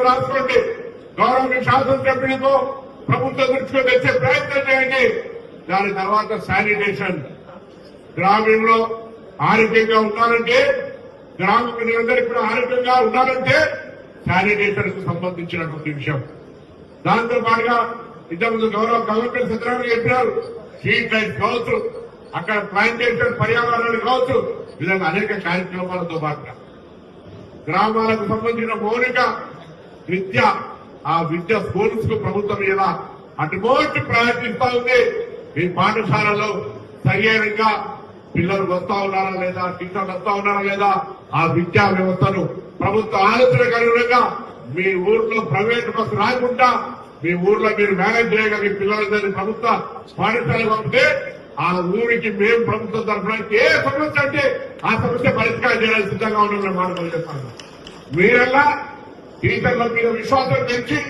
రాసుకోండి. గౌరవ శాసనసభ్యులతో ప్రభుత్వ దృష్టిలో తెచ్చే ప్రయత్నం చేయండి. దాని తర్వాత శానిటేషన్. గ్రామంలో ఆరోగ్యంగా ఉండాలంటే, గ్రామ ప్రజలందరికీ కూడా ఆరోగ్యంగా ఉండాలంటే శానిటేషన్ కు సంబంధించినటువంటి విషయం. దాంతో పాటుగా ఇంతకుముందు గౌరవ కలెక్టర్ సత్యనారాయణ చెప్పినారు, స్ట్రీట్ లైట్స్ కావచ్చు, అక్కడ ప్లాంటేషన్ పర్యావరణాలు కావచ్చు, విధంగా అనేక కార్యక్రమాలతో పాటుగా గ్రామాలకు సంబంధించిన మౌలిక విద్య, ఆ విద్య స్కూల్స్ కు ప్రభుత్వం ఇలా అటుమోస్ట్ ప్రయత్నిస్తా ఉంది. మీ పాఠశాలలో సరైనగా పిల్లలు వస్తా ఉన్నారా లేదా, టీచర్లు వస్తా ఉన్నారా లేదా, ఆ విద్యా వ్యవస్థను ప్రభుత్వ ఆలోచనకు అనుగుణంగా మీ ఊర్లో ప్రైవేట్ బస్సు రాకుండా మీ ఊర్లో మీరు మేనేజ్ చేయగా మీ పిల్లలందరినీ ప్రభుత్వ పాఠశాలకు పంపితే ఆ ఊరికి మేము ప్రభుత్వం తరఫున ఏ సమస్య అంటే ఆ సమస్య పరిష్కారం చేయడానికి సిద్ధంగా ఉన్నామని మాటలు చెప్తాను. మీరల్లా టీచర్ల మీద విశ్వాసం పెంచి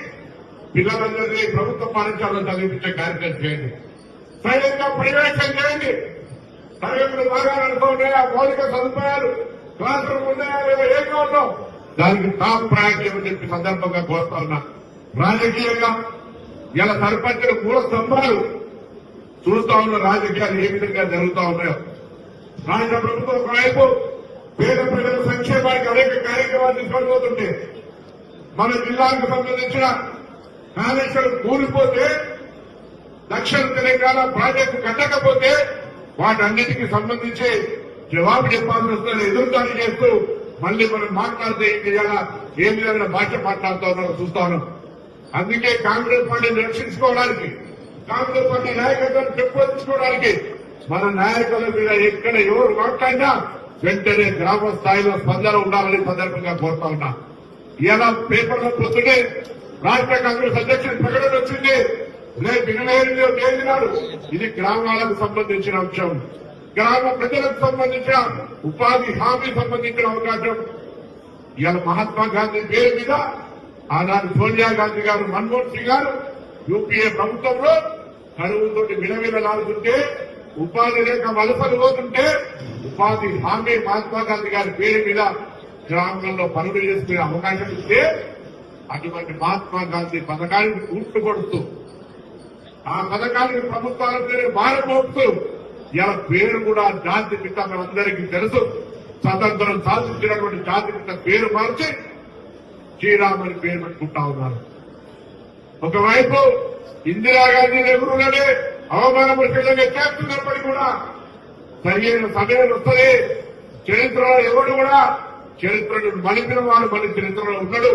పిల్లలందరినీ ప్రభుత్వ పాఠశాలలో చదివించే కార్యక్రమం చేయండి. సైలెంట్గా పర్యవేక్షణ చేయండి. తరగతులు బాగా నడుపుతున్నాయా, మౌలిక సదుపాయాలు క్లాస్ రూమ్ ఉన్నాయా లేదా, ఏ కావాలో దానికి టాప్ ప్రయారిటీ అని చెప్పి సందర్భంగా కోరుతా ఉన్నా. రాజకీయంగా ఇలా సర్పంచుల మూల స్తంభాలు చూస్తా ఉన్న రాజకీయాలు ఏ విధంగా జరుగుతా ఉన్నాయో. రాష్ట్ర ప్రభుత్వం ఒకవైపు పేద ప్రజల సంక్షేమానికి అనేక కార్యక్రమాలు తీసుకొని పోతుంటే, మన జిల్లాకు సంబంధించిన కాళేశ్వరం కూలిపోతే, దక్షిణ తెలంగాణ ప్రాజెక్టు కట్టకపోతే వాటన్నిటికీ సంబంధించి జవాబు చెప్పాల్సి వస్తుంది. ఎదురుదాడి చేస్తూ మళ్లీ మనం మాట్లాడితే ఏం చేయాలా, ఏ విధంగా భాష మాట్లాడుతూ ఉన్నారో చూస్తా ఉన్నాం. అందుకే కాంగ్రెస్ పార్టీని రక్షించుకోవడానికి, కాంగ్రెస్ పార్టీ నాయకత్వాన్ని పెంపొందించుకోవడానికి మన నాయకుల మీద ఎక్కడ ఎవరు మాట్లాడినా వెంటనే గ్రామ స్థాయిలో స్పందన ఉండాలని సందర్భంగా కోరుతా ఉన్నా. ఇలా పేపర్లో పొద్దునే రాష్ట్ర కాంగ్రెస్ అధ్యక్షుడి ప్రకటన వచ్చింది. రేపు 28వ తేదీ నాడు ఇది గ్రామాలకు సంబంధించిన అంశం, గ్రామ ప్రజలకు సంబంధించిన ఉపాధి హామీ సంబంధించిన అవకాశం. ఇవాళ మహాత్మా గాంధీ పేరు మీద ఆనాడు సోనియా గాంధీ గారు, మన్మోహన్ సింగ్ గారు యూపీఏ ప్రభుత్వంలో కరువుతో విలవిలలాడుతుంటే, ఉపాధి లేక వలసలు పోతుంటే ఉపాధి హామీ మహాత్మా గాంధీ గారి పేరు మీద గ్రామంలో పనులు చేసుకునే అవకాశం ఇస్తే, అటువంటి మహాత్మా గాంధీ పథకానికి పూర్తి కొడుతూ, ఆ పథకానికి ప్రభుత్వాల పేరు మారబోతూ, ఇలా పేరు కూడా జాతి పిత మనందరికీ తెలుసు. స్వతంత్రం సాధించినటువంటి జాతి పిత పేరు మార్చి శ్రీరామని పేరు పెట్టుకుంటా ఉన్నారు. ఒకవైపు ఇందిరాగాంధీ నెహ్రూలనే అవమానపరిచేలాగా చేస్తున్నప్పటికీ కూడా సరైన సమయం వస్తుంది. చరిత్రలో ఎవడు కూడా చరిత్రను మలిపిన వాడు మళ్ళీ చరిత్రలో ఉన్నాడు.